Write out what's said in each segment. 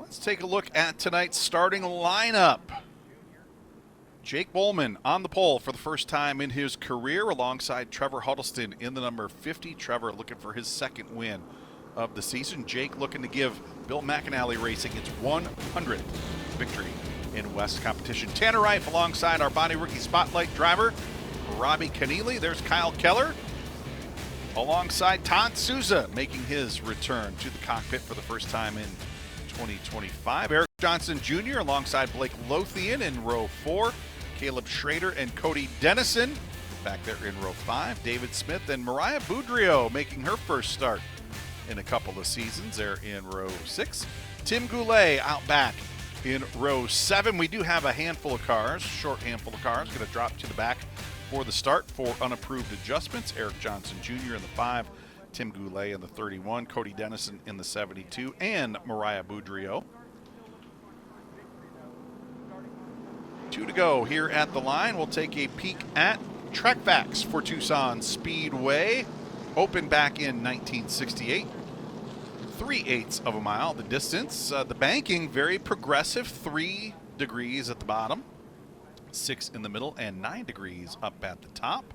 Let's take a look at tonight's starting lineup. Jake Bowman on the pole for the first time in his career alongside Trevor Huddleston in the number 50. Trevor looking for his second win of the season. Jake looking to give Bill McAnally Racing its 100th victory in West competition. Tanner Reif alongside our Bonnie Rookie Spotlight driver, Robbie Keneally. There's Kyle Keller alongside Todd Souza making his return to the cockpit for the first time in 2025. Eric Johnson Jr. alongside Blake Lothian in row 4. Caleb Schrader and Cody Dennison back there in row 5. David Smith and Mariah Boudreau making her first start in a couple of seasons there in row 6. Tim Goulet out back in row 7. We do have a handful of cars, short handful of cars, going to drop to the back for the start for unapproved adjustments. Eric Johnson Jr. in the 5, Tim Goulet in the 31, Cody Dennison in the 72, and Mariah Boudreau. 2 to go here at the line. We'll take a peek at track facts for Tucson Speedway. Opened back in 1968. 3/8 of a mile, the distance. The banking, very progressive, 3 degrees at the bottom, 6 in the middle, and 9 degrees up at the top.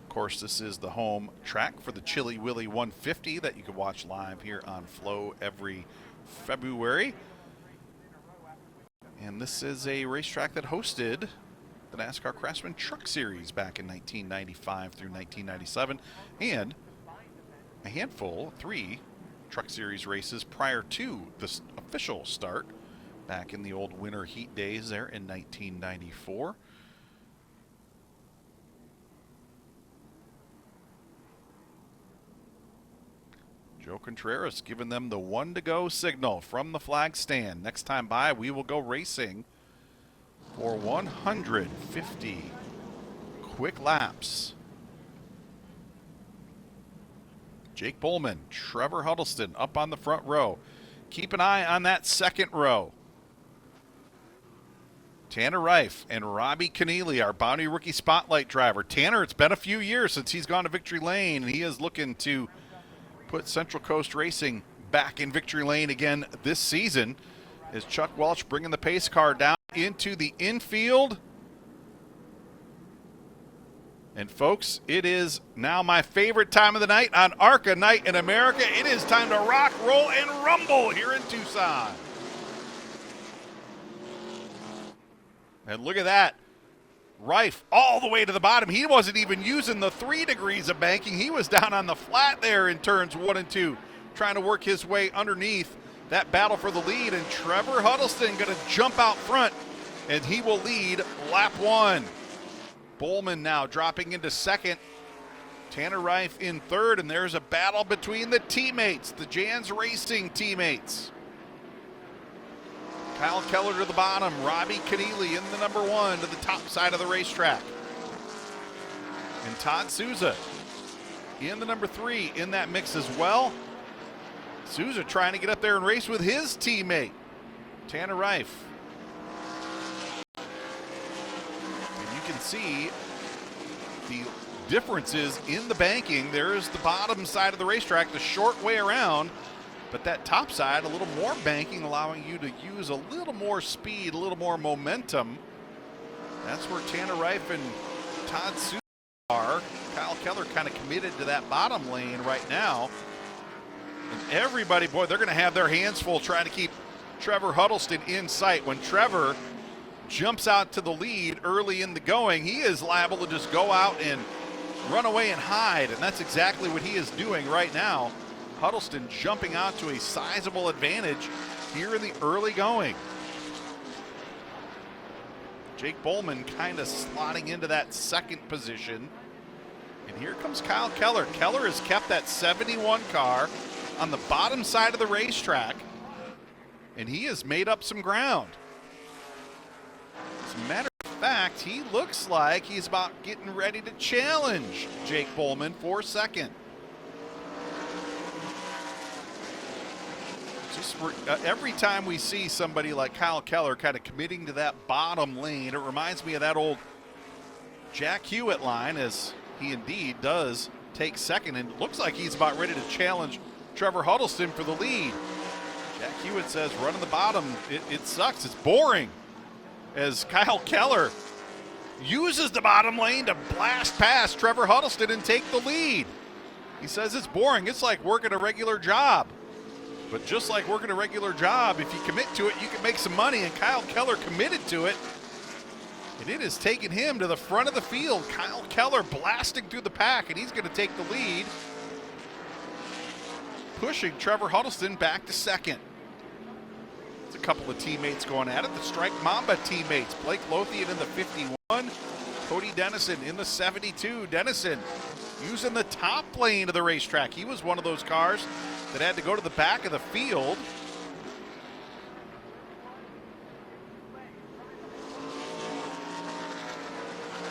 Of course, this is the home track for the Chili Willy 150 that you can watch live here on Flow every February. And this is a racetrack that hosted the NASCAR Craftsman Truck Series back in 1995 through 1997, and a handful, 3 Truck Series races prior to the official start back in the old winter heat days there in 1994. Joe Contreras giving them the 1 to go signal from the flag stand. Next time by, we will go racing for 150 quick laps. Jake Bowman, Trevor Huddleston up on the front row. Keep an eye on that second row. Tanner Reif and Robbie Keneally, our Bounty Rookie Spotlight driver. Tanner, it's been a few years since he's gone to Victory Lane, and he is looking to put Central Coast Racing back in Victory Lane again this season. Is Chuck Welch bringing the pace car down into the infield. And folks, it is now my favorite time of the night on ARCA Night in America. It is time to rock, roll, and rumble here in Tucson. And look at that. Reif all the way to the bottom. He wasn't even using the 3 degrees of banking. He was down on the flat there in turns 1 and 2, trying to work his way underneath that battle for the lead. And Trevor Huddleston going to jump out front, and he will lead lap 1. Bowman now dropping into second. Tanner Reif in third, and there's a battle between the teammates, the Jans Racing teammates. Kyle Keller to the bottom, Robbie Keneally in the number 1 to the top side of the racetrack. And Todd Souza in the number 3 in that mix as well. Souza trying to get up there and race with his teammate, Tanner Reif. And you can see the differences in the banking. There's the bottom side of the racetrack, the short way around. But that top side, a little more banking, allowing you to use a little more speed, a little more momentum. That's where Tanner Reif and Todd Souza are. Kyle Keller kind of committed to that bottom lane right now. And everybody, boy, they're going to have their hands full trying to keep Trevor Huddleston in sight. When Trevor jumps out to the lead early in the going, he is liable to just go out and run away and hide. And that's exactly what he is doing right now. Huddleston jumping out to a sizable advantage here in the early going. Jake Bowman kind of slotting into that second position. And here comes Kyle Keller. Keller has kept that 71 car on the bottom side of the racetrack, and he has made up some ground. As a matter of fact, he looks like he's about getting ready to challenge Jake Bowman for second. Just every time we see somebody like Kyle Keller kind of committing to that bottom lane, it reminds me of that old Jack Hewitt line, as he indeed does take second, and looks like he's about ready to challenge Trevor Huddleston for the lead. Jack Hewitt says running the bottom, it sucks. It's boring. As Kyle Keller uses the bottom lane to blast past Trevor Huddleston and take the lead. He says it's boring. It's like working a regular job. But just like working a regular job, if you commit to it, you can make some money. And Kyle Keller committed to it. And it has taken him to the front of the field. Kyle Keller blasting through the pack, and he's going to take the lead, pushing Trevor Huddleston back to second. It's a couple of teammates going at it. The Strike Mamba teammates. Blake Lothian in the 51. Cody Dennison in the 72. Dennison using the top lane of the racetrack. He was one of those cars that had to go to the back of the field.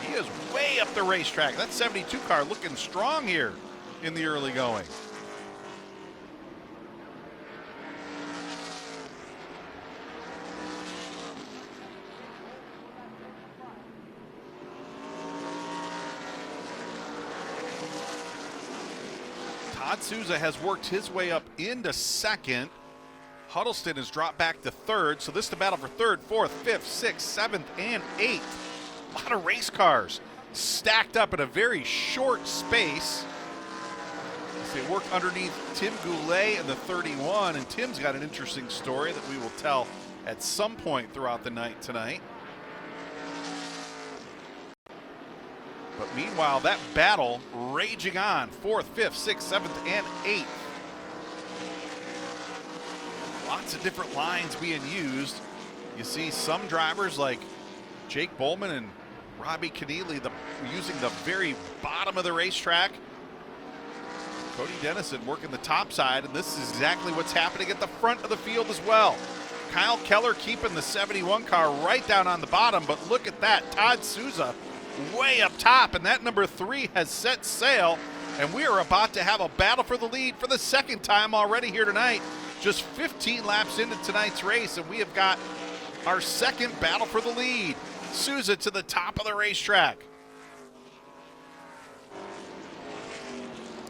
He is way up the racetrack. That 72 car looking strong here in the early going. Todd Souza has worked his way up into second. Huddleston has dropped back to third. So this is the battle for third, fourth, fifth, sixth, seventh, and eighth. A lot of race cars stacked up in a very short space. As they work underneath Tim Goulet in the 31. And Tim's got an interesting story that we will tell at some point throughout the night tonight. But meanwhile, that battle raging on. Fourth, fifth, sixth, seventh, and eighth. Lots of different lines being used. You see some drivers like Jake Bowman and Robbie Keneally using the very bottom of the racetrack. Cody Dennison working the top side, and this is exactly what's happening at the front of the field as well. Kyle Keller keeping the 71 car right down on the bottom, but look at that. Todd Souza way up top, and that number 3 has set sail, and we are about to have a battle for the lead for the second time already here tonight. Just 15 laps into tonight's race, and we have got our second battle for the lead. Souza to the top of the racetrack.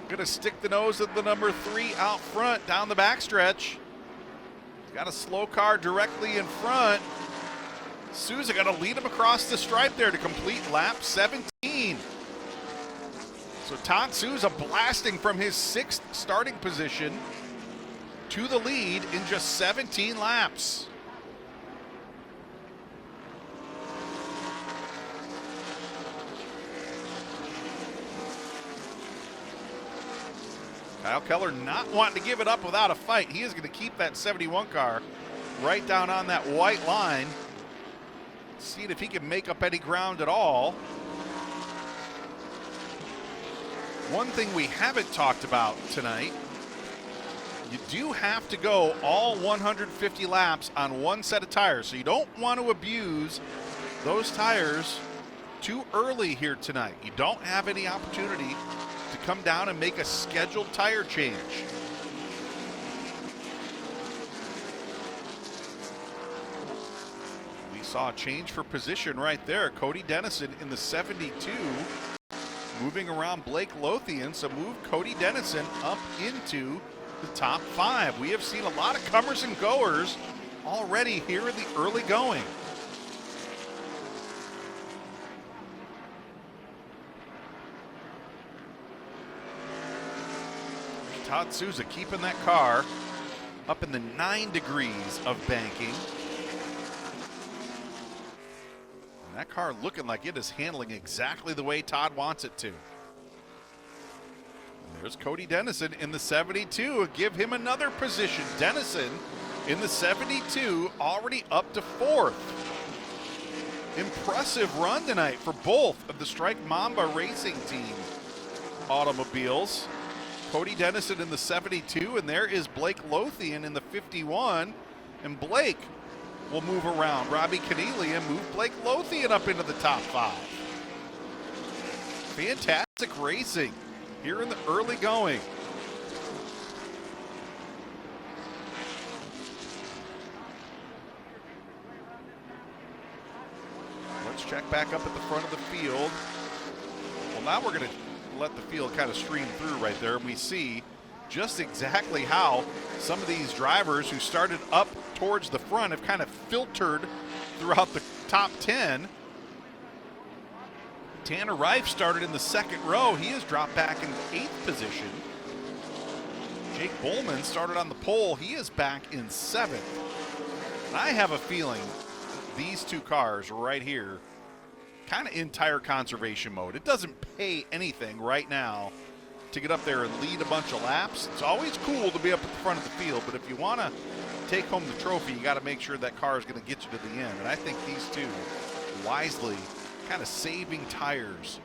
Gonna stick the nose of the number 3 out front down the backstretch. Got a slow car directly in front. Souza got to lead him across the stripe there to complete lap 17. So Todd Souza blasting from his 6th starting position to the lead in just 17 laps. Kyle Keller not wanting to give it up without a fight. He is going to keep that 71 car right down on that white line. Seeing if he can make up any ground at all. One thing we haven't talked about tonight, you do have to go all 150 laps on one set of tires. So you don't want to abuse those tires too early here tonight. You don't have any opportunity to come down and make a scheduled tire change. Saw a change for position right there. Cody Dennison in the 72 moving around Blake Lothian. So move Cody Dennison up into the top 5. We have seen a lot of comers and goers already here in the early going. Todd Souza keeping that car up in the 9 degrees of banking. That car looking like it is handling exactly the way Todd wants it to. And there's Cody Dennison in the 72. Give him another position. Dennison in the 72 already up to 4th. Impressive run tonight for both of the Strike Mamba racing team automobiles. Cody Dennison in the 72, and there is Blake Lothian in the 51. And Blake will move around Robbie Keneally and move Blake Lothian up into the top 5. Fantastic racing here in the early going. Let's check back up at the front of the field. Well, now we're going to let the field kind of stream through right there. And we see just exactly how some of these drivers who started up towards the front have kind of filtered throughout the top 10. Tanner Reif started in the second row. He has dropped back into 8th position. Jake Bowman started on the pole. He is back in 7th. And I have a feeling these two cars right here, kind of in tire conservation mode. It doesn't pay anything right now to get up there and lead a bunch of laps. It's always cool to be up at the front of the field, but if you want to take home the trophy, you got to make sure that car is going to get you to the end. And I think these two wisely kind of saving tires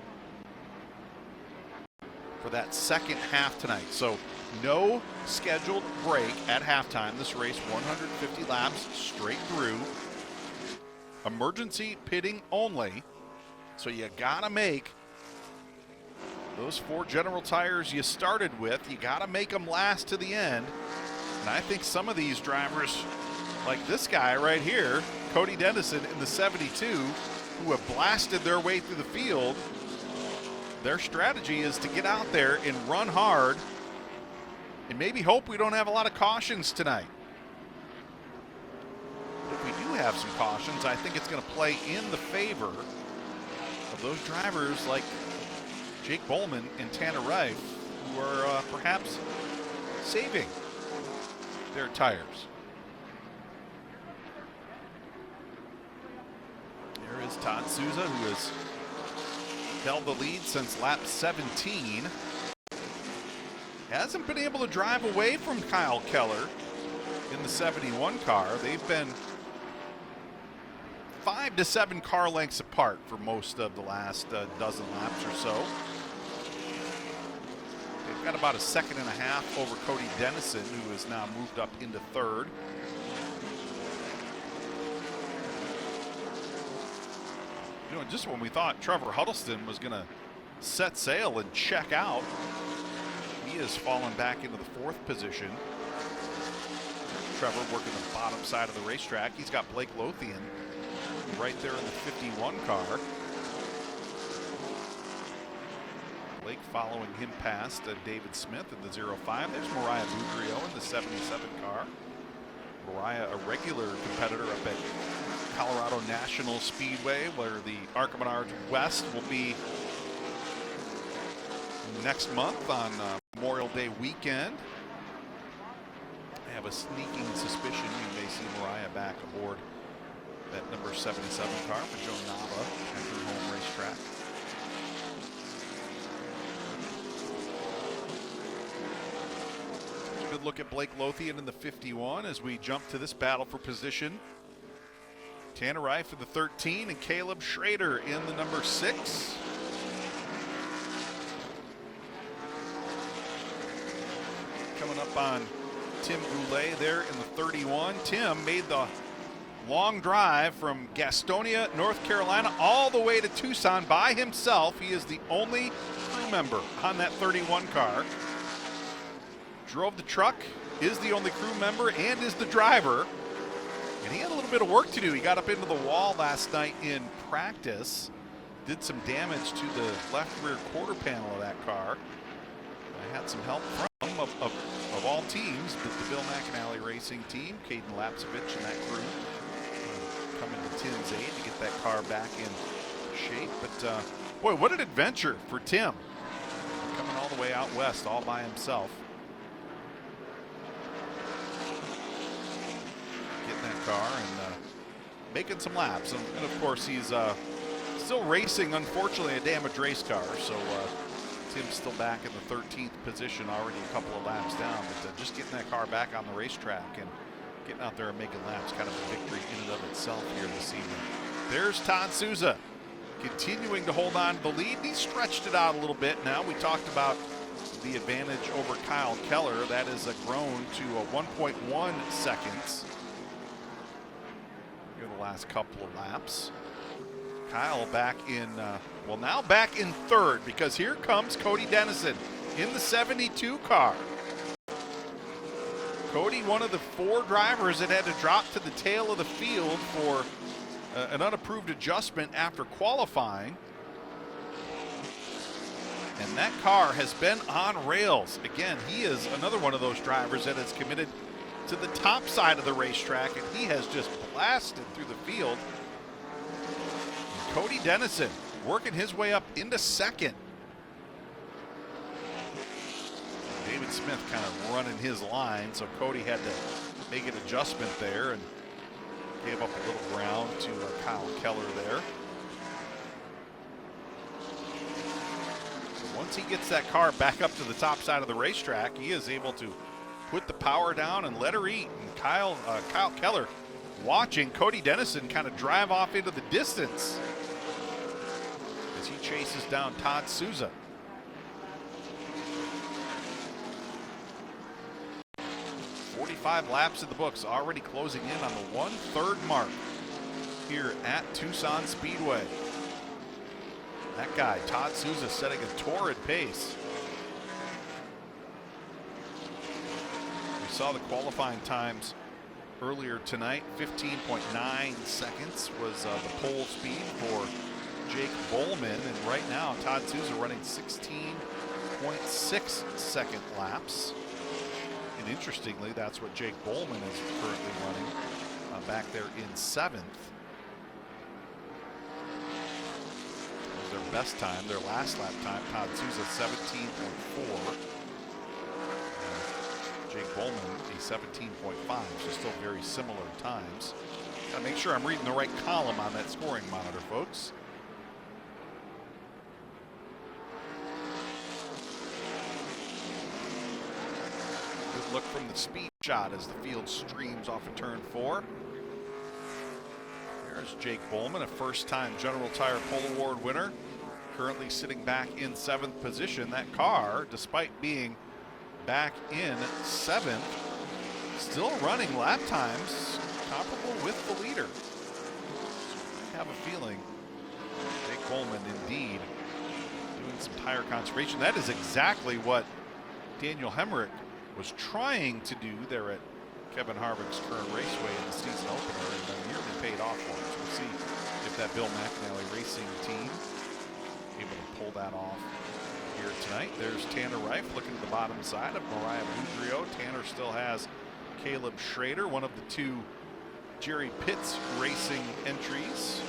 for that second half tonight. So no scheduled break at halftime. This race 150 laps straight through. Emergency pitting only. So you got to make those 4 general tires you started with, you got to make them last to the end. And I think some of these drivers, like this guy right here, Cody Dennison in the 72, who have blasted their way through the field, their strategy is to get out there and run hard and maybe hope we don't have a lot of cautions tonight. But if we do have some cautions, I think it's going to play in the favor of those drivers like Jake Bowman and Tanner Reif, who are perhaps saving their tires. There is Todd Souza, who has held the lead since lap 17. Hasn't been able to drive away from Kyle Keller in the 71 car. They've been 5 to 7 car lengths apart for most of the last dozen laps or so. They've got about a second and a half over Cody Dennison, who has now moved up into 3rd. You know, just when we thought Trevor Huddleston was going to set sail and check out, he has fallen back into the 4th position. Trevor working the bottom side of the racetrack. He's got Blake Lothian right there in the 51 car. Blake following him past David Smith in the 05. There's Mariah Boudreau in the 77 car. Mariah, a regular competitor up at Colorado National Speedway, where the ARCA Menards West will be next month on Memorial Day weekend. I have a sneaking suspicion we may see Mariah back aboard that number 77 car for Joe Nava at her home racetrack. Good look at Blake Lothian in the 51 as we jump to this battle for position. Tanner Reif in the 13 and Caleb Schrader in the number 6. Coming up on Tim Goulet there in the 31. Tim made the long drive from Gastonia, North Carolina, all the way to Tucson by himself. He is the only crew member on that 31 car. Drove the truck, is the only crew member, and is the driver. And he had a little bit of work to do. He got up into the wall last night in practice, did some damage to the left rear quarter panel of that car. I had some help from, of all teams, but the Bill McAnally Racing team, Caden Lapsevich and that crew, coming to Tim's aid to get that car back in shape. But boy, what an adventure for Tim. Coming all the way out west all by himself. Getting that car and making some laps. And of course, he's still racing, unfortunately, a damaged race car. So Tim's still back in the 13th position, already a couple of laps down. But just getting that car back on the racetrack and getting out there and making laps, kind of a victory in and of itself here this evening. There's Todd Souza continuing to hold on to the lead. He stretched it out a little bit now. We talked about the advantage over Kyle Keller. That is grown to 1.1 seconds here the last couple of laps. Kyle back in, well, now back in 3rd, because here comes Cody Dennison in the 72 car. Cody, one of the 4 drivers that had to drop to the tail of the field for an unapproved adjustment after qualifying. And that car has been on rails. Again, he is another one of those drivers that is committed to the top side of the racetrack, and he has just blasted through the field. And Cody Dennison working his way up into second. David Smith kind of running his line, so Cody had to make an adjustment there and gave up a little ground to Kyle Keller there. So once he gets that car back up to the top side of the racetrack, he is able to put the power down and let her eat. And Kyle Keller watching Cody Dennison kind of drive off into the distance as he chases down Todd Souza. 45 laps in the books, already closing in on the 1/3 mark here at Tucson Speedway. That guy, Todd Souza, setting a torrid pace. We saw the qualifying times earlier tonight. 15.9 seconds was the pole speed for Jake Bowman, and right now Todd Souza running 16.6 second laps. And interestingly, that's what Jake Bowman is currently running back there in 7th. That was their best time, their last lap time. Todd Souza 17.4. Jake Bowman a 17.5, so still very similar times. Gotta make sure I'm reading the right column on that scoring monitor, folks. Look from the speed shot as the field streams off of turn 4. There's Jake Bowman, a first-time General Tire Pole Award winner, currently sitting back in 7th position. That car, despite being back in 7th, still running lap times comparable with the leader. So I have a feeling Jake Bowman indeed doing some tire conservation. That is exactly what Daniel Hemrick was trying to do there at Kevin Harvick's current raceway in the season opener, and nearly paid off for him. So we'll see if that Bill McAnally Racing team able to pull that off here tonight. There's Tanner Reif looking at the bottom side of Mariah Boudreau. Tanner still has Caleb Schrader, one of the 2 Jerry Pitts Racing entries.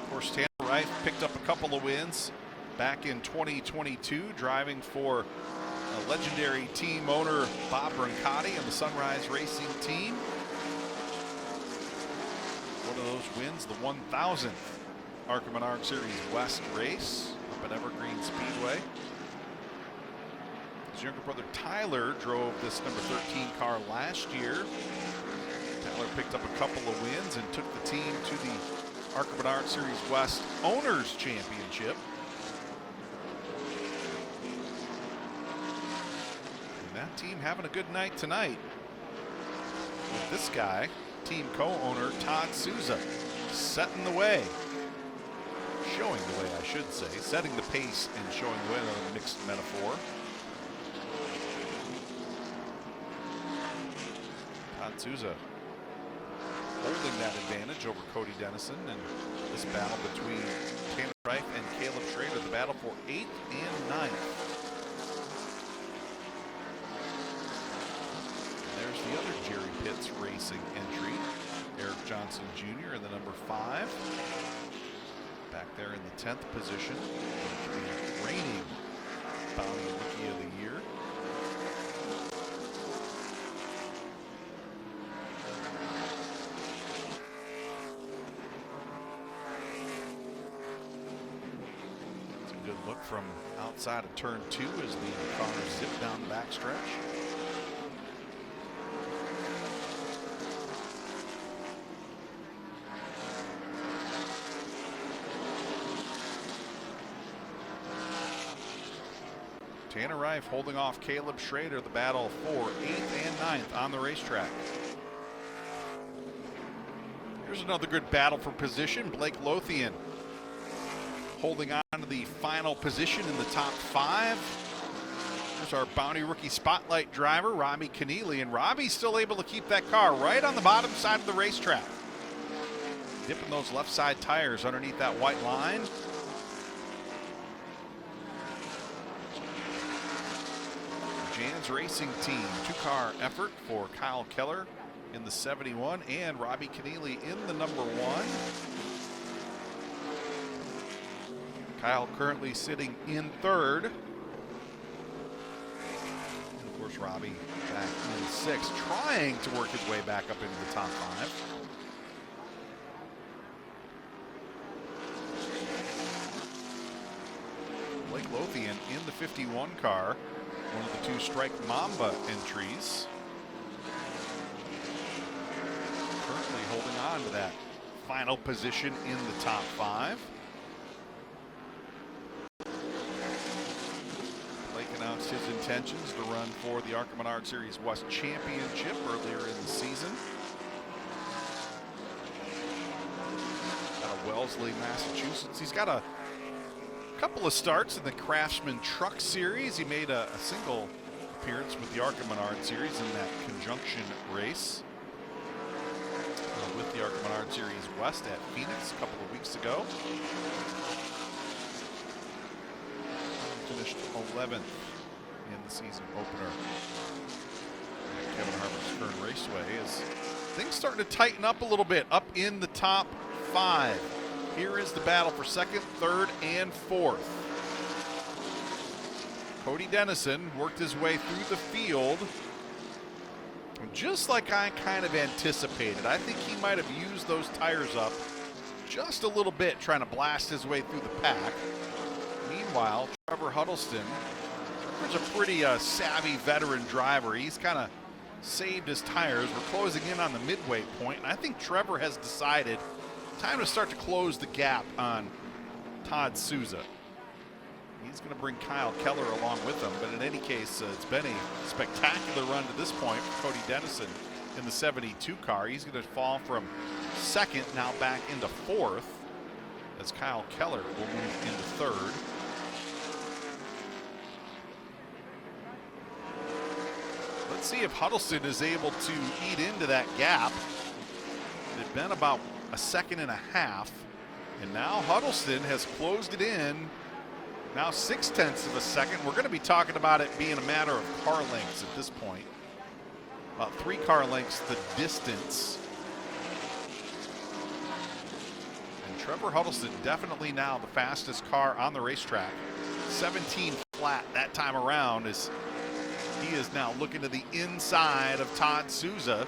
Of course, Tanner Reif picked up a couple of wins back in 2022, driving for legendary team owner Bob Brancati and the Sunrise Racing team. One of those wins, the 1000th ARCA Menards Series West race up at Evergreen Speedway. His younger brother Tyler drove this number 13 car last year. Tyler picked up a couple of wins and took the team to the ARCA Menards Series West Owners Championship. And that team having a good night tonight with this guy, team co-owner Todd Souza, setting the way. Showing the way, I should say. Setting the pace and showing the way, another mixed metaphor. Todd Souza holding that advantage over Cody Dennison, and this battle between Tanner Reif and Caleb Schrader, the battle for 8th and 9th. And there's the other Jerry Pitts Racing entry, Eric Johnson Jr. in the number 5. Back there in the 10th position, the reigning Bounty Rookie of the Year. Good look from outside of turn 2 as the cars zip down the backstretch. Tanner Reif holding off Caleb Schrader, the battle for 8th and 9th on the racetrack. Here's another good battle for position. Blake Lothian holding on to the final position in the top 5. There's our Bounty Rookie Spotlight driver, Robbie Keneally, and Robbie's still able to keep that car right on the bottom side of the racetrack. Dipping those left side tires underneath that white line. Jan's Racing Team, two-car effort for Kyle Keller in the 71 and Robbie Keneally in the number 1. Kyle currently sitting in third. And of course, Robbie back in 6th, trying to work his way back up into the top 5. Blake Lothian in the 51 car, one of the 2 Strike Mamba entries. Currently holding on to that final position in the top 5. Blake announced his intentions to run for the ARCA Menards Series West Championship earlier in the season. Out of Wellesley, Massachusetts. He's got a couple of starts in the Craftsman Truck Series. He made a single appearance with the ARCA Menards Series in that conjunction race with the ARCA Menards Series West at Phoenix a couple of weeks ago. Finished 11th in the season opener at Kevin Harvick's Kern Raceway as things starting to tighten up a little bit up in the top 5. Here is the battle for 2nd, 3rd, and 4th. Cody Dennison worked his way through the field just like I kind of anticipated. I think he might have used those tires up just a little bit trying to blast his way through the pack. Meanwhile, Trevor Huddleston, Trevor's a pretty savvy veteran driver. He's kind of saved his tires. We're closing in on the midway point, and I think Trevor has decided time to start to close the gap on Todd Souza. He's going to bring Kyle Keller along with him, but in any case, it's been a spectacular run to this point for Cody Dennison in the 72 car. He's going to fall from 2nd now back into 4th as Kyle Keller will move into 3rd. Let's see if Huddleston is able to eat into that gap. It had been about a 1.5 seconds, and now Huddleston has closed it in. Now 0.6 of a second. We're going to be talking about it being a matter of car lengths at this point. About 3 car lengths the distance. And Trevor Huddleston definitely now the fastest car on the racetrack. 17 flat that time around as he is now looking to the inside of Todd Souza.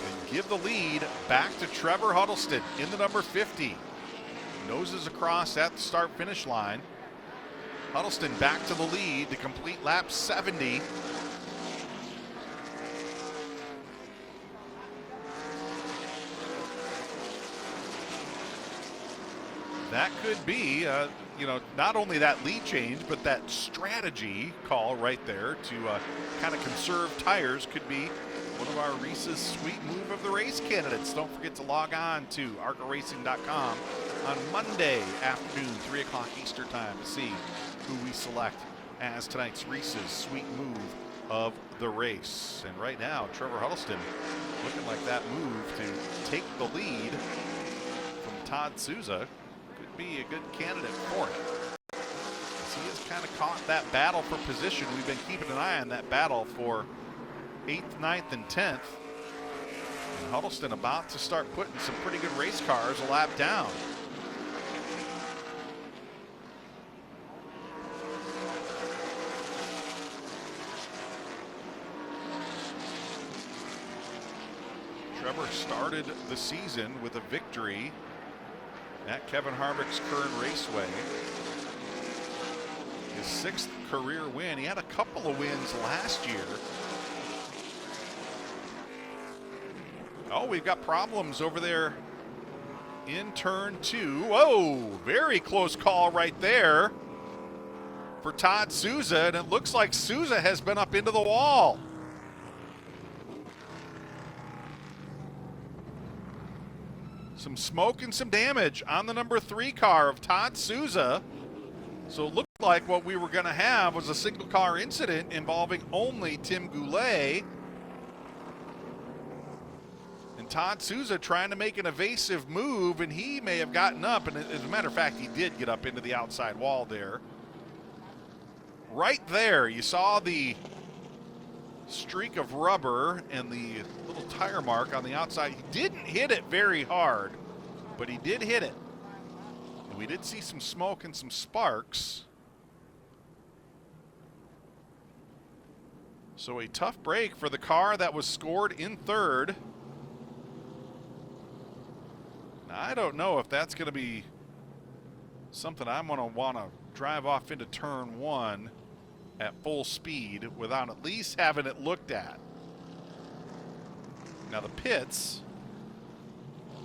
And give the lead back to Trevor Huddleston in the number 50. Noses across at the start-finish line. Huddleston back to the lead to complete lap 70. That could be, not only that lead change, but that strategy call right there to kind of conserve tires could be one of our Reese's Sweet Move of the Race candidates. Don't forget to log on to arcaracing.com on Monday afternoon, 3 o'clock Eastern time to see who we select as tonight's Reese's Sweet Move of the Race. And right now, Trevor Huddleston looking like that move to take the lead from Todd Souza could be a good candidate for it. As he has kind of caught that battle for position. We've been keeping an eye on that battle for 8th, 9th, and 10th. And Huddleston about to start putting some pretty good race cars a lap down. Trevor started the season with a victory at Kevin Harvick's Kern Raceway. His 6th career win. He had a couple of wins last year. Oh, we've got problems over there in turn 2. Whoa, very close call right there for Todd Souza, and it looks like Souza has been up into the wall. Some smoke and some damage on the number 3 car of Todd Souza. So it looks like what we were going to have was a single car incident involving only Tim Goulet and Todd Souza trying to make an evasive move, and he may have gotten up, and as a matter of fact, he did get up into the outside wall there. Right there, you saw the streak of rubber and the little tire mark on the outside. He didn't hit it very hard, but he did hit it. And we did see some smoke and some sparks. So a tough break for the car that was scored in third. Now, I don't know if that's going to be something I'm going to want to drive off into turn one at full speed without at least having it looked at. Now the pits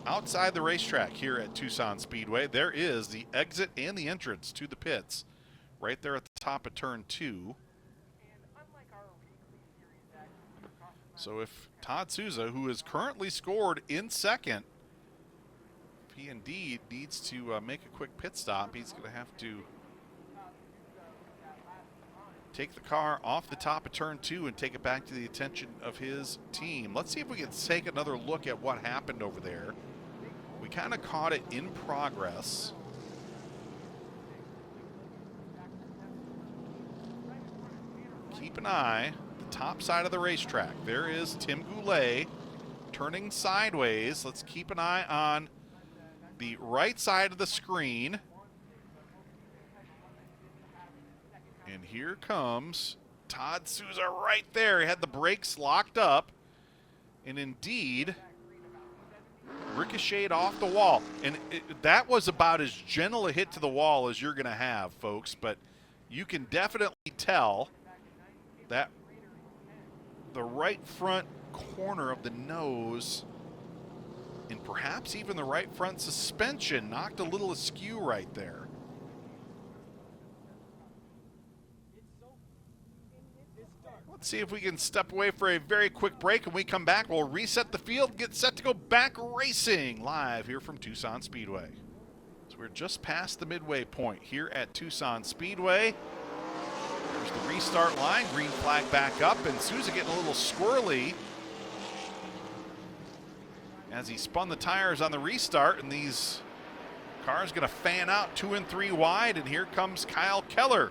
outside the racetrack here at Tucson Speedway, there is the exit and the entrance to the pits right there at the top of turn two. So if Todd Souza, who is currently scored in second, if he indeed needs to make a quick pit stop, he's going to have to take the car off the top of turn two and take it back to the attention of his team. Let's see if we can take another look at what happened over there. We kind of caught it in progress. Keep an eye the top side of the racetrack. There is Tim Goulet turning sideways. Let's keep an eye on the right side of the screen. And here comes Todd Souza right there. He had the brakes locked up and indeed ricocheted off the wall. And that was about as gentle a hit to the wall as you're going to have, folks. But you can definitely tell that the right front corner of the nose and perhaps even the right front suspension knocked a little askew right there. Let's see if we can step away for a very quick break. When we come back, we'll reset the field, get set to go back racing live here from Tucson Speedway. So we're just past the midway point here at Tucson Speedway. There's the restart line, green flag back up, and Souza getting a little squirrely as he spun the tires on the restart, and these cars going to fan out 2 and 3 wide, and here comes Kyle Keller.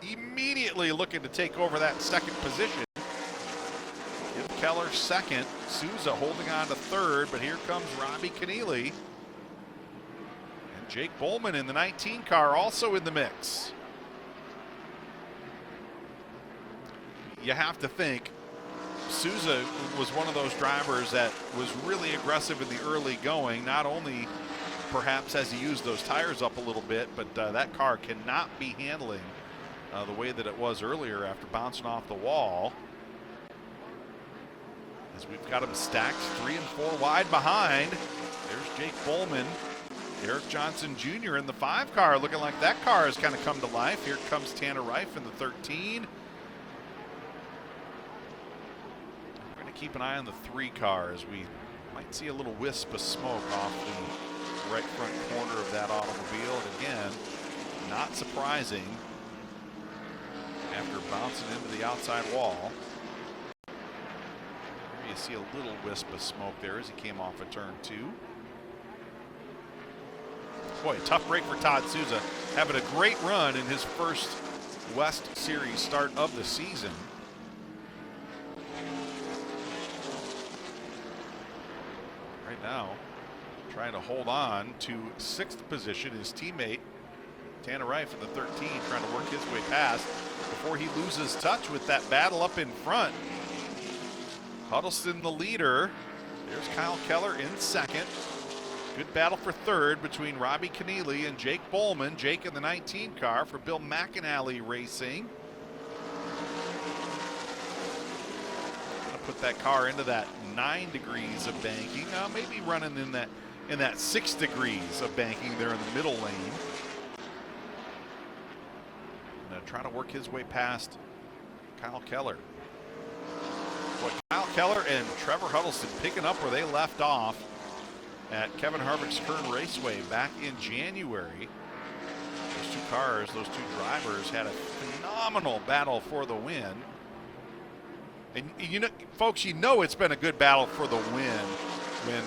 Immediately looking to take over that second position. Give Keller second. Souza holding on to third, but here comes Robbie Keneally. And Jake Bowman in the 19 car also in the mix. You have to think Souza was one of those drivers that was really aggressive in the early going, not only perhaps as he used those tires up a little bit, but that car cannot be handling the way that it was earlier after bouncing off the wall. As we've got him stacked 3 and 4 wide behind. There's Jake Bowman. Eric Johnson Jr. in the 5 car, looking like that car has kind of come to life. Here comes Tanner Reif in the 13. We're going to keep an eye on the 3 car as we might see a little wisp of smoke off the right front corner of that automobile. And again, not surprising after bouncing into the outside wall. There you see a little wisp of smoke there as he came off of turn 2. Boy, a tough break for Todd Souza, having a great run in his first West Series start of the season. Right now, trying to hold on to 6th position. His teammate Tanner Reif in the 13 trying to work his way past before he loses touch with that battle up in front. Huddleston the leader. There's Kyle Keller in second. Good battle for third between Robbie Keneally and Jake Bowman. Jake in the 19 car for Bill McAnally Racing. Gonna put that car into that 9 degrees of banking. Maybe running in that 6 degrees of banking there in the middle lane. Trying to work his way past Kyle Keller. Boy, Kyle Keller and Trevor Huddleston picking up where they left off at Kevin Harvick's Kern Raceway back in January. Those two cars, those two drivers had a phenomenal battle for the win. And you know, folks, you know it's been a good battle for the win when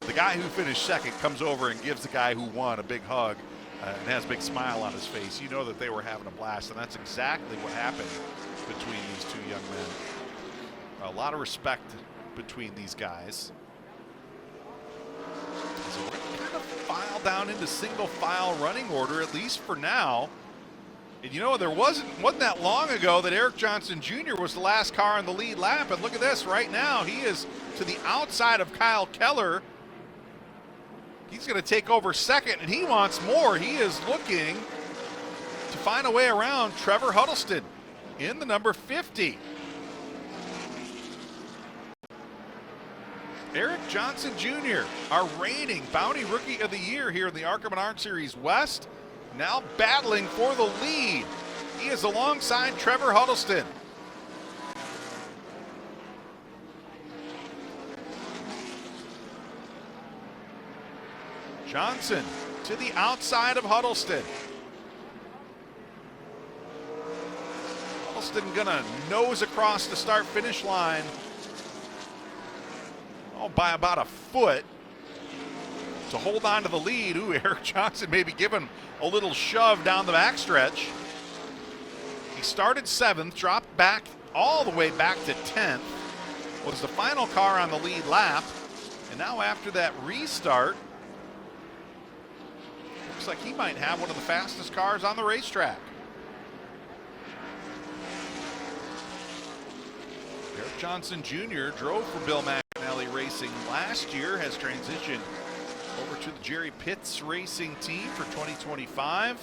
the guy who finished second comes over and gives the guy who won a big hug and has a big smile on his face. You know that they were having a blast, and that's exactly what happened between these two young men. A lot of respect between these guys. So we're going to file down into single file running order, at least for now. And you know, there wasn't that long ago that Eric Johnson Jr. was the last car on the lead lap. And look at this right now. He is to the outside of Kyle Keller. He's going to take over second, and he wants more. He is looking to find a way around Trevor Huddleston in the number 50. Eric Johnson Jr., our reigning Bounty Rookie of the Year here in the ARCA Menards Series West, now battling for the lead. He is alongside Trevor Huddleston. Johnson to the outside of Huddleston. Huddleston gonna nose across the start-finish line. Oh, by about a foot to hold on to the lead. Ooh, Eric Johnson maybe giving a little shove down the backstretch. He started 7th, dropped back all the way back to 10th, was the final car on the lead lap, and now after that restart, looks like he might have one of the fastest cars on the racetrack. Eric Johnson Jr. drove for Bill McAnally Racing last year, has transitioned over to the Jerry Pitts Racing team for 2025.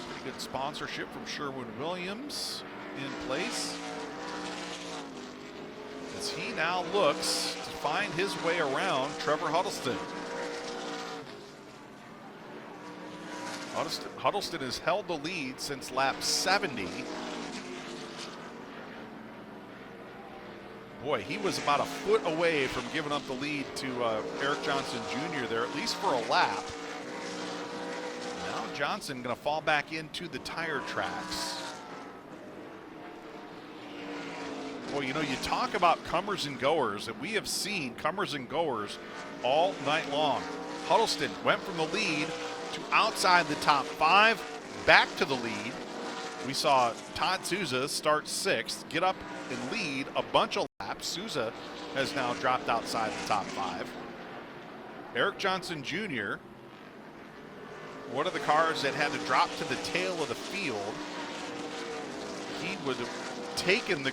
Pretty good sponsorship from Sherwin-Williams in place, as he now looks to find his way around Trevor Huddleston. Huddleston has held the lead since lap 70. Boy, he was about a foot away from giving up the lead to Eric Johnson Jr. there, at least for a lap. Now Johnson going to fall back into the tire tracks. Boy, you know, you talk about comers and goers, and we have seen comers and goers all night long. Huddleston went from the lead to outside the top 5, back to the lead. We saw Todd Souza start 6th, get up and lead a bunch of laps. Souza has now dropped outside the top 5. Eric Johnson Jr., one of the cars that had to drop to the tail of the field. He would have taken the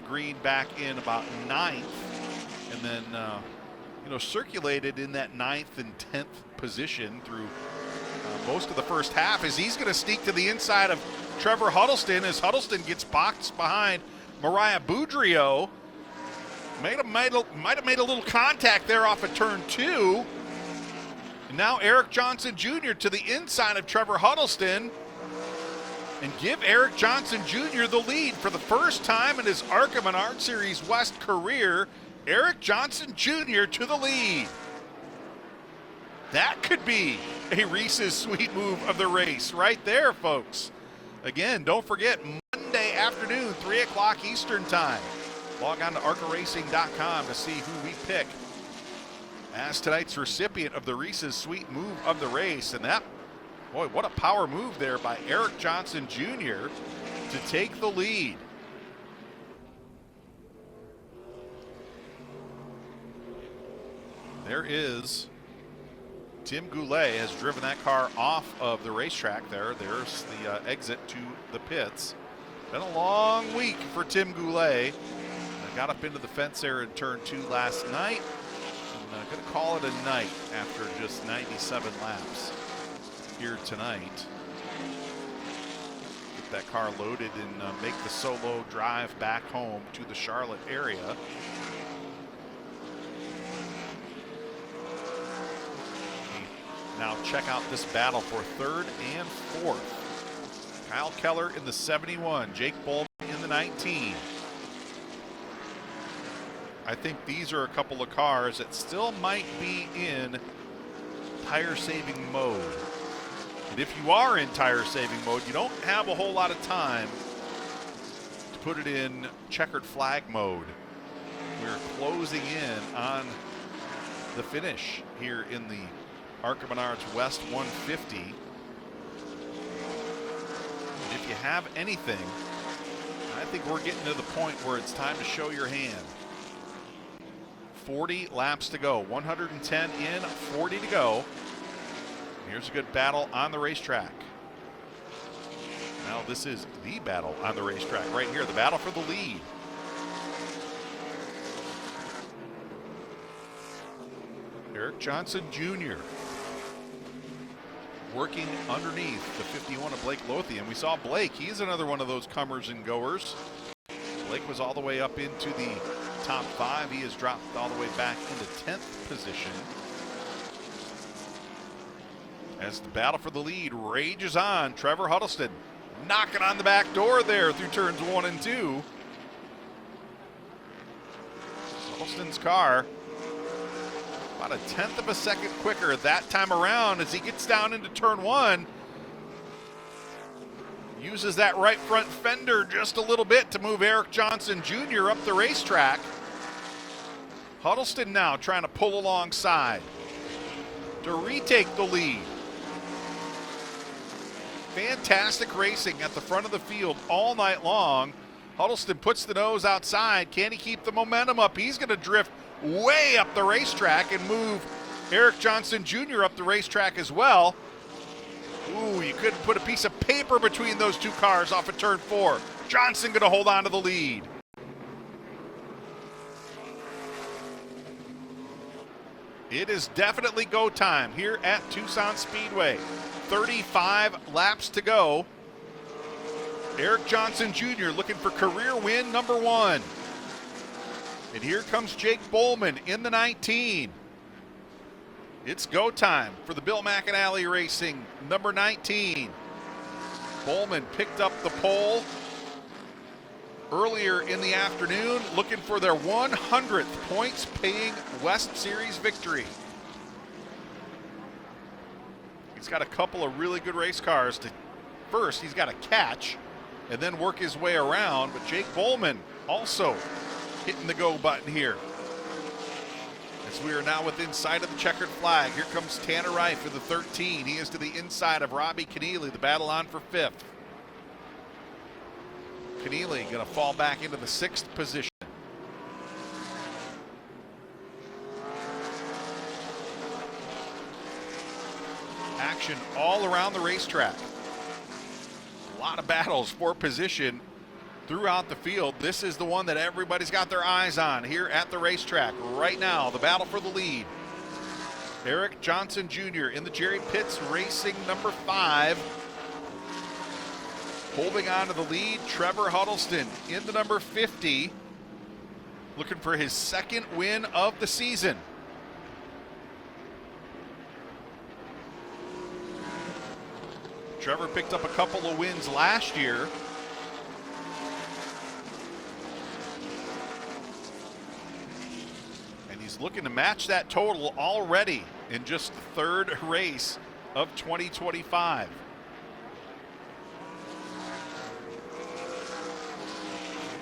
green back in about 9th, and then you know, circulated in that 9th and 10th position through most of the first half, as he's going to sneak to the inside of Trevor Huddleston, as Huddleston gets boxed behind Mariah Boudreau. Might have made a little contact there off of turn 2. And now Eric Johnson Jr. to the inside of Trevor Huddleston, and give Eric Johnson Jr. the lead for the first time in his ARCA Menards Series West career. Eric Johnson Jr. to the lead. That could be a Reese's Sweet move of the race right there, folks. Again, don't forget, Monday afternoon, 3 o'clock Eastern time. Log on to arcaracing.com to see who we pick as tonight's recipient of the Reese's Sweet move of the race. And that, boy, what a power move there by Eric Johnson Jr. to take the lead. There is Tim Goulet, has driven that car off of the racetrack there. There's the exit to the pits. Been a long week for Tim Goulet. Got up into the fence there in turn 2 last night. And going to call it a night after just 97 laps here tonight. Get that car loaded and make the solo drive back home to the Charlotte area. Now check out this battle for 3rd and 4th. Kyle Keller in the 71, Jake Bowman in the 19. I think these are a couple of cars that still might be in tire saving mode. And if you are in tire saving mode, you don't have a whole lot of time to put it in checkered flag mode. We're closing in on the finish here in the ARCA Menards West 150. And if you have anything, I think we're getting to the point where it's time to show your hand. 40 laps to go, 110 in, 40 to go. Here's a good battle on the racetrack. Now this is the battle on the racetrack right here, the battle for the lead. Eric Johnson Jr. working underneath the 51 of Blake Lothian. We saw Blake, he's another one of those comers and goers. Blake was all the way up into the top 5. He has dropped all the way back into 10th position. As the battle for the lead rages on, Trevor Huddleston knocking on the back door there through turns 1 and 2. Huddleston's car about a 1/10 of a second quicker that time around as he gets down into turn 1. Uses that right front fender just a little bit to move Eric Johnson Jr. up the racetrack. Huddleston now trying to pull alongside to retake the lead. Fantastic racing at the front of the field all night long. Huddleston puts the nose outside. Can he keep the momentum up? He's going to drift way up the racetrack and move Eric Johnson Jr. up the racetrack as well. Ooh, you couldn't put a piece of paper between those two cars off of turn 4. Johnson going to hold on to the lead. It is definitely go time here at Tucson Speedway. 35 laps to go. Eric Johnson Jr. looking for career win number 1. And here comes Jake Bowman in the 19. It's go time for the Bill McAnally Racing number 19. Bowman picked up the pole earlier in the afternoon, looking for their 100th points-paying West Series victory. He's got a couple of really good race cars. First, he's got to catch and then work his way around, but Jake Bowman also hitting the go button here. As we are now within sight of the checkered flag, here comes Tanner Reif for the 13. He is to the inside of Robbie Keneally, the battle on for 5th. Keneally going to fall back into the 6th position. Action all around the racetrack. A lot of battles for position throughout the field. This is the one that everybody's got their eyes on here at the racetrack right now. The battle for the lead. Eric Johnson Jr. in the Jerry Pitts Racing number 5. Holding on to the lead, Trevor Huddleston in the number 50. Looking for his 2nd win of the season. Trevor picked up a couple of wins last year. And he's looking to match that total already in just the 3rd race of 2025.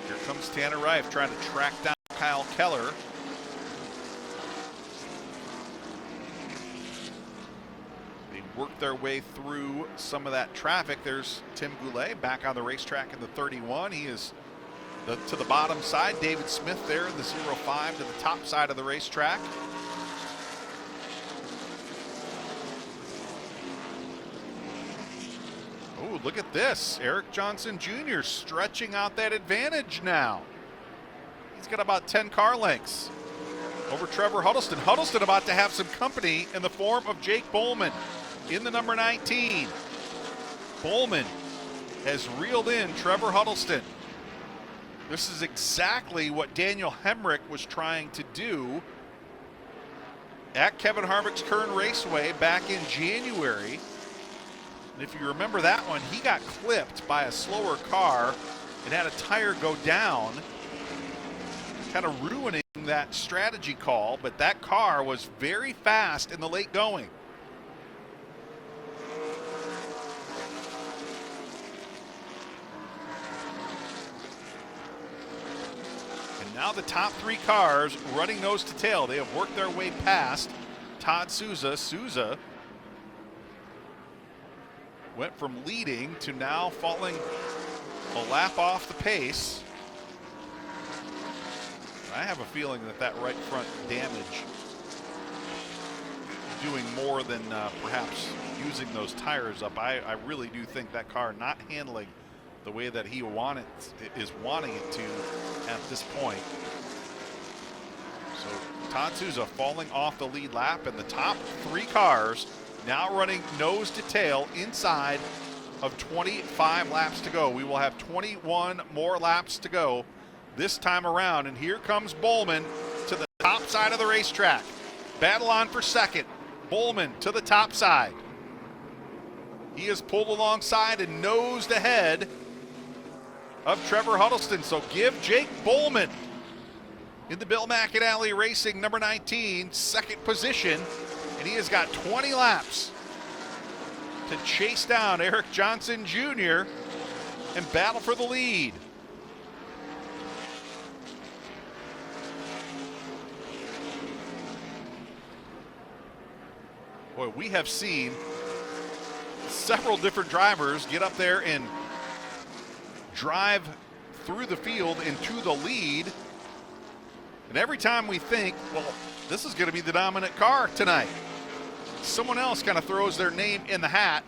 Here comes Tanner Reif trying to track down Kyle Keller. Work their way through some of that traffic. There's Tim Goulet back on the racetrack in the 31. He is to the bottom side. David Smith there in the 05 to the top side of the racetrack. Oh, look at this. Eric Johnson Jr. stretching out that advantage now. He's got about 10 car lengths over Trevor Huddleston. Huddleston about to have some company in the form of Jake Bowman in the number 19. Bowman has reeled in Trevor Huddleston. This is exactly what Daniel Hemrick was trying to do at Kevin Harvick's Kern Raceway back in January. And if you remember that one, he got clipped by a slower car and had a tire go down, kind of ruining making that strategy call, but that car was very fast in the late going. And now the top three cars running nose to tail. They have worked their way past Todd Souza. Souza went from leading to now falling a lap off the pace. I have a feeling that that right front damage doing more than perhaps using those tires up. I really do think that car not handling the way that he is wanting it to at this point. So Todd Souza falling off the lead lap, and the top three cars now running nose to tail inside of 25 laps to go. We will have 21 more laps to go this time around, and here comes Bowman to the top side of the racetrack. Battle on for second. Bowman to the top side. He is pulled alongside and nosed ahead of Trevor Huddleston. So give Jake Bowman in the Bill McAnally Racing number 19 second position, and he has got 20 laps to chase down Eric Johnson Jr. and battle for the lead. Boy, we have seen several different drivers get up there and drive through the field into the lead. And every time we think, well, this is going to be the dominant car tonight, someone else kind of throws their name in the hat.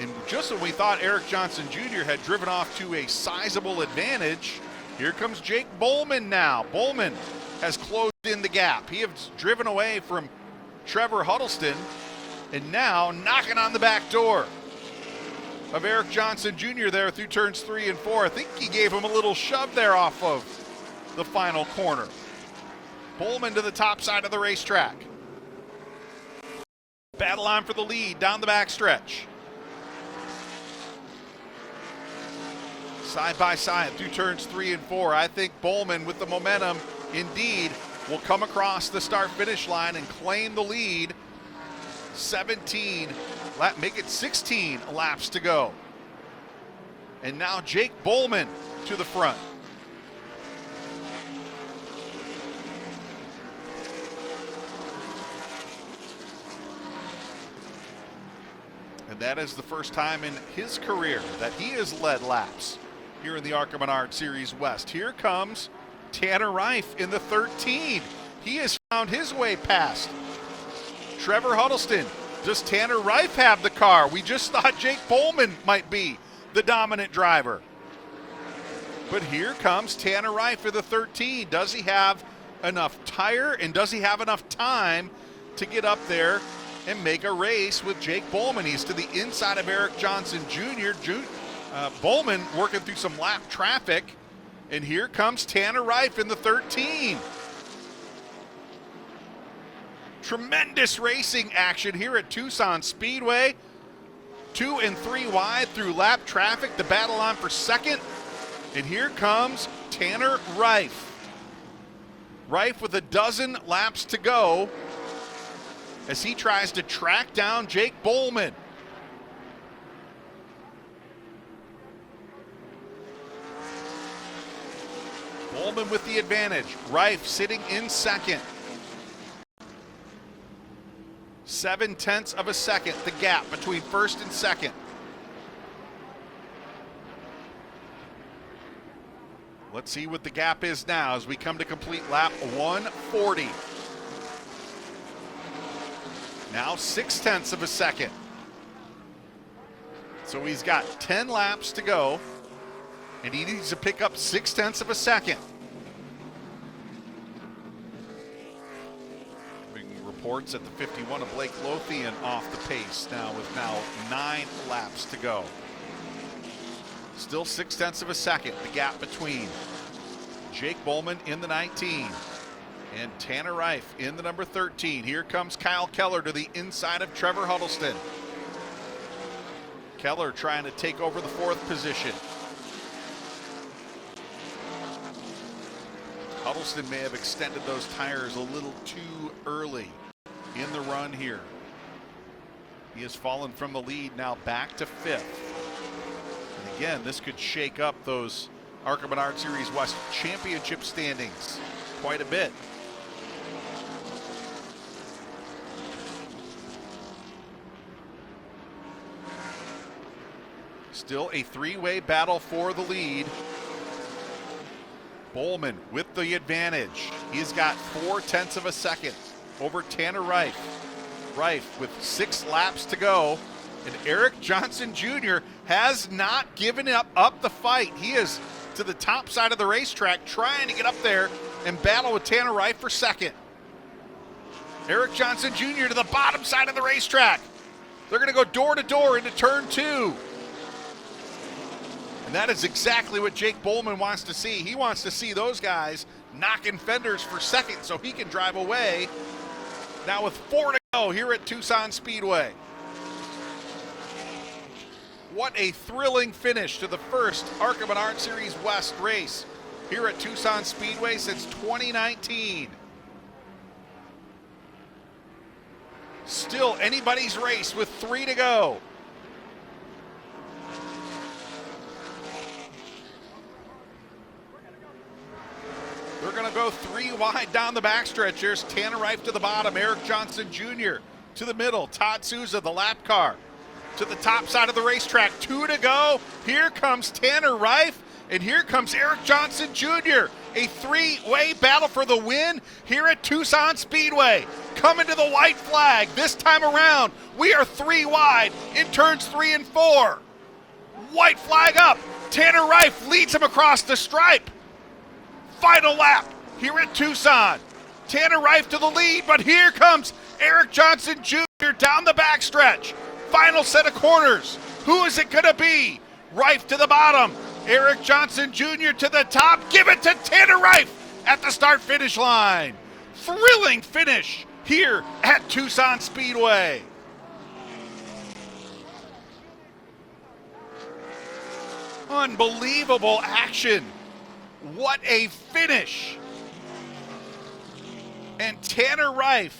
And just when we thought Eric Johnson Jr. had driven off to a sizable advantage, here comes Jake Bowman now. Bowman has closed in the gap. He has driven away from Trevor Huddleston, and now knocking on the back door of Eric Johnson Jr. there through turns 3 and 4. I think he gave him a little shove there off of the final corner. Bowman to the top side of the racetrack. Battle on for the lead down the backstretch. Side by side through turns 3 and 4. I think Bowman, with the momentum, indeed will come across the start-finish line and claim the lead. make it 16 laps to go. And now Jake Bowman to the front. And that is the first time in his career that he has led laps here in the ARCA Menards Series West. Here comes Tanner Reif in the 13. He has found his way past Trevor Huddleston. Does Tanner Reif have the car? We just thought Jake Bowman might be the dominant driver. But here comes Tanner Reif for the 13. Does he have enough tire, and does he have enough time to get up there and make a race with Jake Bowman? He's to the inside of Eric Johnson Jr. Bowman working through some lap traffic. And here comes Tanner Reif in the 13. Tremendous racing action here at Tucson Speedway. 2 and 3 wide through lap traffic. The battle on for second. And here comes Tanner Reif. Reif with a dozen laps to go as he tries to track down Jake Bowman. Bowman with the advantage. Reif sitting in second. 0.7 of a second, the gap between first and second. Let's see what the gap is now as we come to complete lap 140. Now 0.6 of a second. So he's got 10 laps to go, and he needs to pick up 0.6 of a second. Reports at the 51 of Blake Lothian off the pace now with 9 laps to go. Still 0.6 of a second, the gap between Jake Bowman in the 19 and Tanner Reif in the number 13. Here comes Kyle Keller to the inside of Trevor Huddleston. Keller trying to take over the 4th position. Huddleston may have extended those tires a little too early in the run here. He has fallen from the lead, now back to 5th. And again, this could shake up those ARCA Menards Series West Championship standings quite a bit. Still a three-way battle for the lead. Bowman with the advantage. He's got 0.4 of a second over Tanner Reif. Reif with 6 laps to go. And Eric Johnson Jr. has not given up the fight. He is to the top side of the racetrack trying to get up there and battle with Tanner Reif for second. Eric Johnson Jr. to the bottom side of the racetrack. They're going to go door to door into turn 2. And that is exactly what Jake Bowman wants to see. He wants to see those guys knocking fenders for second so he can drive away. Now with 4 to go here at Tucson Speedway. What a thrilling finish to the first ARCA Menards Series West race here at Tucson Speedway since 2019. Still anybody's race with 3 to go. They're going to go 3 wide down the backstretch. There's Tanner Reif to the bottom, Eric Johnson Jr. to the middle, Todd Souza, the lap car, to the top side of the racetrack. 2 to go. Here comes Tanner Reif, and here comes Eric Johnson Jr. A 3-way battle for the win here at Tucson Speedway. Coming to the white flag. This time around, we are 3 wide in turns 3 and 4. White flag up. Tanner Reif leads him across the stripe. Final lap here at Tucson. Tanner Reif to the lead, but here comes Eric Johnson Jr. down the backstretch. Final set of corners. Who is it going to be? Reif to the bottom. Eric Johnson Jr. to the top. Give it to Tanner Reif at the start-finish line. Thrilling finish here at Tucson Speedway. Unbelievable action. What a finish. And Tanner Reif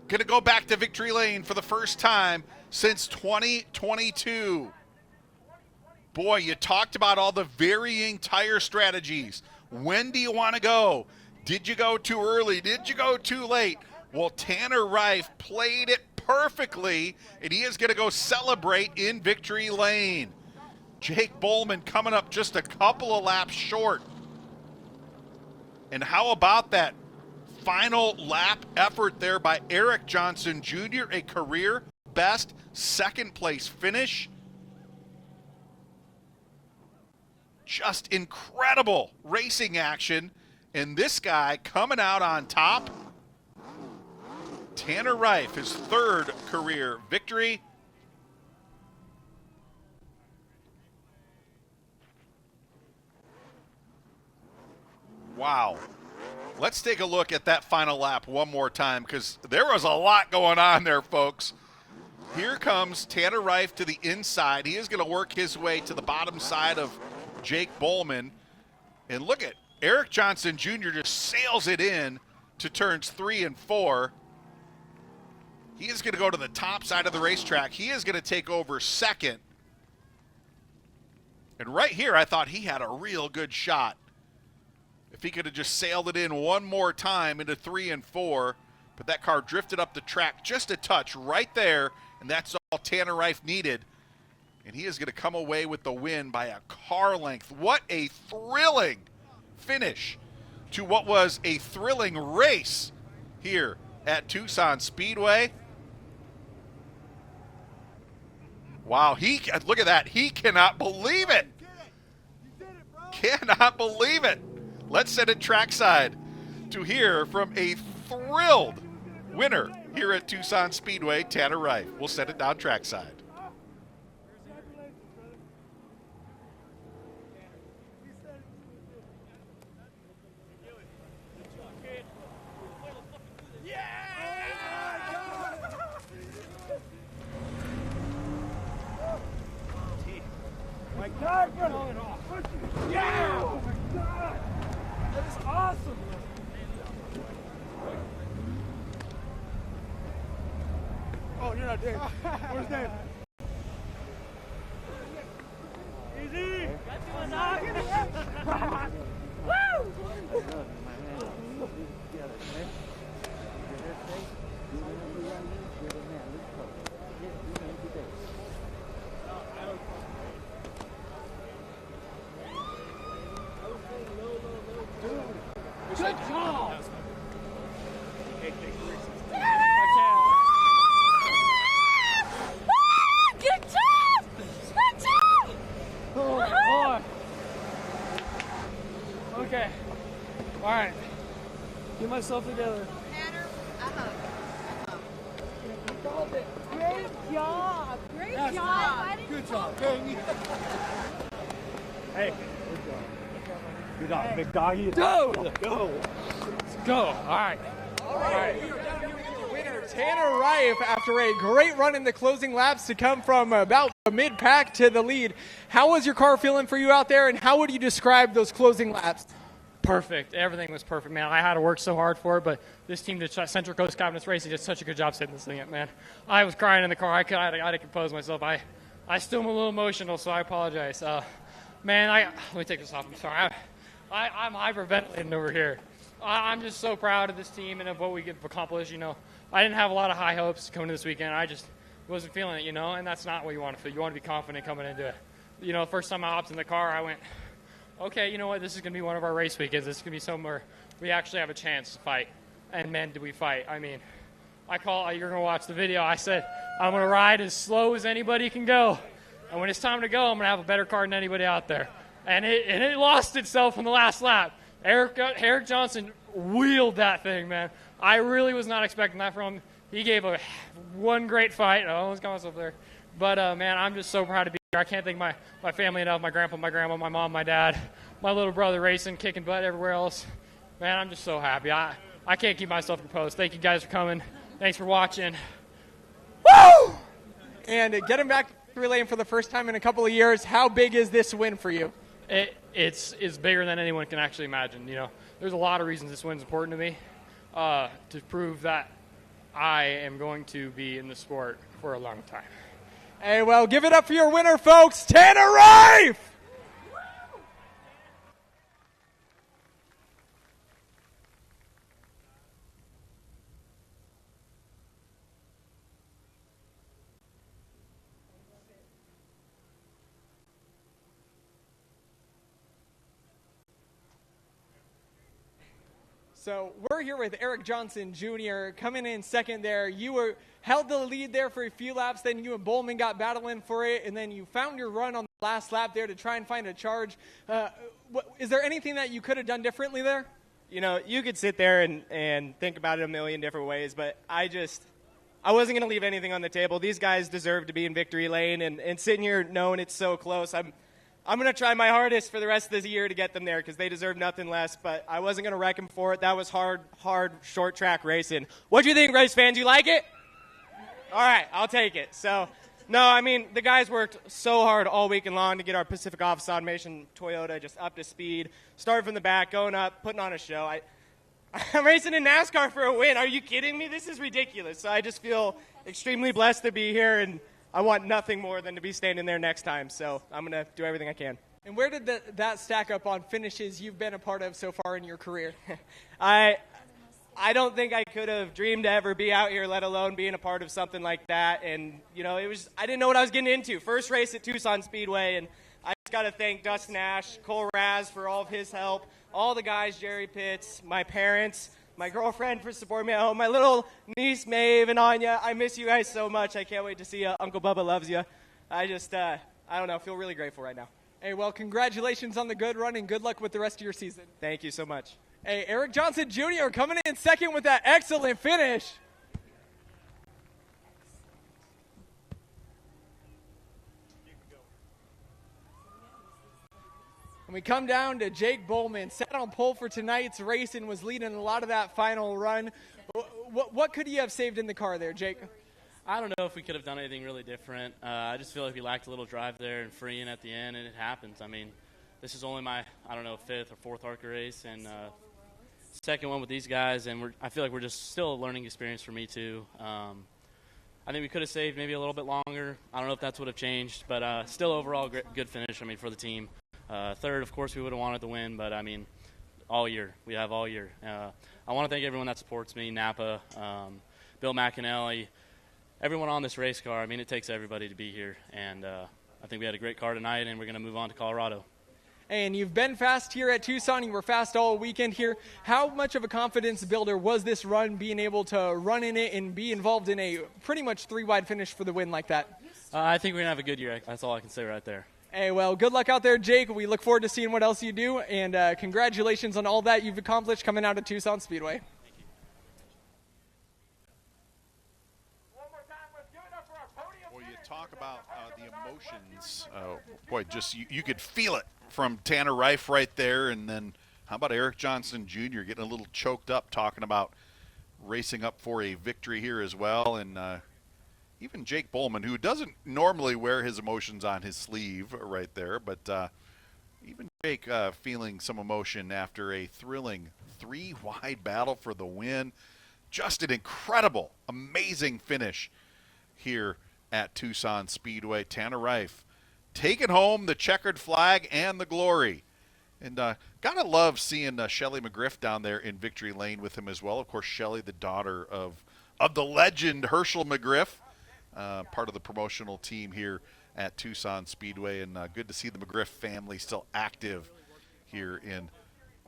going to go back to victory lane for the first time since 2022. Boy, you talked about all the varying tire strategies. When do you want to go? Did you go too early? Did you go too late? Well, Tanner Reif played it perfectly, and he is going to go celebrate in victory lane. Jake Bowman coming up just a couple of laps short. And how about that final lap effort there by Eric Johnson Jr., a career best second place finish. Just incredible racing action. And this guy coming out on top. Tanner Reif, his 3rd career victory. Wow. Let's take a look at that final lap one more time because there was a lot going on there, folks. Here comes Tanner Reif to the inside. He is going to work his way to the bottom side of Jake Bowman. And look at Eric Johnson Jr. just sails it in to turns 3 and 4. He is going to go to the top side of the racetrack. He is going to take over second. And right here, I thought he had a real good shot. If he could have just sailed it in one more time into 3 and 4, but that car drifted up the track just a touch right there, and that's all Tanner Reif needed. And he is going to come away with the win by a car length. What a thrilling finish to what was a thrilling race here at Tucson Speedway. Wow, look at that. He cannot believe it. Cannot believe it. Let's send it trackside to hear from a thrilled winner here at Tucson Speedway, Tanner Reif. We'll send it down trackside. My God, bro! Yeah! Oh my God! That is awesome, man! out, Dave. Where's Dave? Easy. Good job. Good job! Good job! Oh, boy. Okay. All right. Get myself together. Great job! Great Yes. job! Good job. Hey. Good job, big doggy. Go! Go! Let's go. All right. All right. We are down here with the winner, Tanner Rife, after a great run in the closing laps to come from about the mid-pack to the lead. How was your car feeling for you out there, and how would you describe those closing laps? Perfect. Everything was perfect, man. I had to work so hard for it, but this team, Central Coast Confidence Racing, did such a good job setting this thing up, man. I was crying in the car. I had to compose myself. I still am a little emotional, so I apologize. Man, let me take this off. I'm sorry. I'm hyperventilating over here. I'm just so proud of this team and of what we have accomplished. You know, I didn't have a lot of high hopes coming to this weekend. I just wasn't feeling it, you know, and that's not what you want to feel. You want to be confident coming into it. You know, the first time I hopped in the car, I went, okay, you know what, this is going to be one of our race weekends. This is going to be somewhere we actually have a chance to fight. And, man, did we fight. I mean, you're going to watch the video. I said, I'm going to ride as slow as anybody can go. And when it's time to go, I'm going to have a better car than anybody out there. And it lost itself in the last lap. Eric Johnson wheeled that thing, man. I really was not expecting that from him. He gave one great fight. I almost got myself there. But, man, I'm just so proud to be here. I can't thank my family enough, my grandpa, my grandma, my mom, my dad, my little brother racing, kicking butt everywhere else. Man, I'm just so happy. I can't keep myself composed. Thank you guys for coming. Thanks for watching. Woo! And getting back to relaying for the first time in a couple of years, how big is this win for you? It's bigger than anyone can actually imagine. You know, there's a lot of reasons this win's important to me, to prove that I am going to be in the sport for a long time. Hey, well, give it up for your winner, folks, Tanner Rife! So we're here with Eric Johnson Jr. coming in second there. You held the lead there for a few laps, then you and Bowman got battling for it, and then you found your run on the last lap there to try and find a charge. Is there anything that you could have done differently there? You know, you could sit there and think about it a million different ways, but I wasn't going to leave anything on the table. These guys deserve to be in victory lane, and sitting here knowing it's so close, I'm going to try my hardest for the rest of this year to get them there because they deserve nothing less, but I wasn't going to wreck them for it. That was hard, short track racing. What do you think, race fans? You like it? All right, I'll take it. So, no, I mean, the guys worked so hard all weekend long to get our Pacific Office Automation Toyota just up to speed, starting from the back, going up, putting on a show. I'm racing in NASCAR for a win. Are you kidding me? This is ridiculous. So I just feel extremely blessed to be here, and I want nothing more than to be standing there next time, so I'm going to do everything I can. And where did that stack up on finishes you've been a part of so far in your career? I don't think I could have dreamed to ever be out here, let alone being a part of something like that. And, you know, I didn't know what I was getting into. First race at Tucson Speedway, and I just got to thank Dustin Ash, Cole Raz for all of his help, all the guys, Jerry Pitts, my parents, my girlfriend for supporting me at home, my little niece Maeve and Anya. I miss you guys so much. I can't wait to see you. Uncle Bubba loves you. I don't know, feel really grateful right now. Hey, well, congratulations on the good run and good luck with the rest of your season. Thank you so much. Hey, Eric Johnson Jr. coming in second with that excellent finish. And we come down to Jake Bowman, sat on pole for tonight's race and was leading a lot of that final run. What could you have saved in the car there, Jake? I don't know if we could have done anything really different. I just feel like we lacked a little drive there and freeing at the end, and it happens. I mean, this is only my, fifth or fourth ARCA race, and second one with these guys, and I feel like we're just still a learning experience for me too. I think we could have saved maybe a little bit longer. I don't know if that's would have changed, but still overall good finish, I mean, for the team. Third, of course, we would have wanted to win, but, I mean, all year. We have all year. I want to thank everyone that supports me, Napa, Bill McAnally, everyone on this race car. I mean, it takes everybody to be here, and I think we had a great car tonight, and we're going to move on to Colorado. And you've been fast here at Tucson. You were fast all weekend here. How much of a confidence builder was this run, being able to run in it and be involved in a pretty much 3-wide finish for the win like that? I think we're going to have a good year. That's all I can say right there. Hey, well, good luck out there, Jake. We look forward to seeing what else you do, and congratulations on all that you've accomplished coming out of Tucson Speedway. Well, you talk about the emotions. Boy, just you could feel it from Tanner Reif right there. And then how about Eric Johnson Jr. getting a little choked up talking about racing up for a victory here as well. And even Jake Bowman, who doesn't normally wear his emotions on his sleeve right there. But even Jake feeling some emotion after a thrilling 3-wide battle for the win. Just an incredible, amazing finish here at Tucson Speedway. Tanner Reif taking home the checkered flag and the glory. And gotta love seeing Shelly McGriff down there in victory lane with him as well. Of course, Shelly, the daughter of the legend Herschel McGriff, part of the promotional team here at Tucson Speedway. And good to see the McGriff family still active here in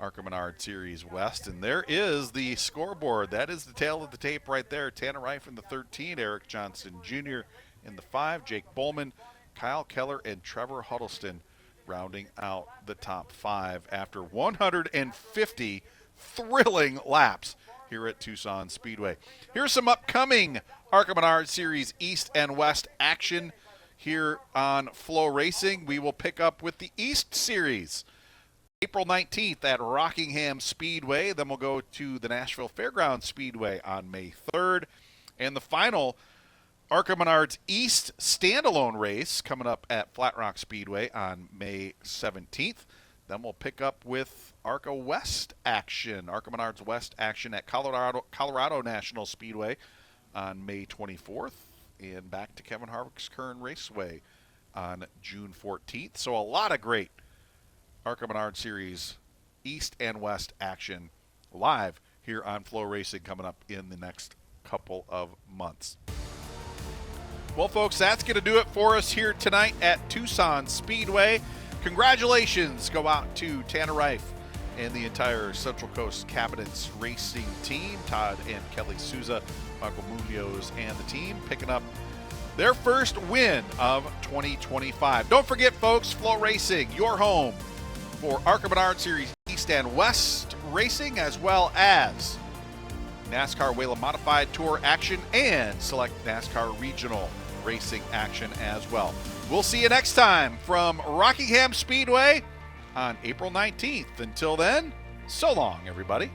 ARCA Menards Series West. And there is the scoreboard. That is the tail of the tape right there. Tanner Reif in the 13, Eric Johnson Jr. in the 5, Jake Bowman, Kyle Keller, and Trevor Huddleston rounding out the top 5 after 150 thrilling laps here at Tucson Speedway. Here's some upcoming ARCA Menards Series East and West action here on Flow Racing. We will pick up with the East Series April 19th at Rockingham Speedway. Then we'll go to the Nashville Fairgrounds Speedway on May 3rd. And the final ARCA Menards East standalone race coming up at Flat Rock Speedway on May 17th. Then we'll pick up with ARCA West action, ARCA Menards West action at Colorado National Speedway on May 24th. And back to Kevin Harvick's Kern Raceway on June 14th. So a lot of great ARCA Menards Series East and West action live here on Flow Racing coming up in the next couple of months. Well, folks, that's going to do it for us here tonight at Tucson Speedway. Congratulations go out to Tanner Reif and the entire Central Coast Cabinets Racing team. Todd and Kelly Souza, Michael Munoz, and the team picking up their first win of 2025. Don't forget, folks, Flow Racing, your home for ARCA Menards Series East and West racing, as well as NASCAR Whelen Modified Tour action and select NASCAR Regional racing action as well. We'll see you next time from Rockingham Speedway on April 19th. Until then, so long, everybody.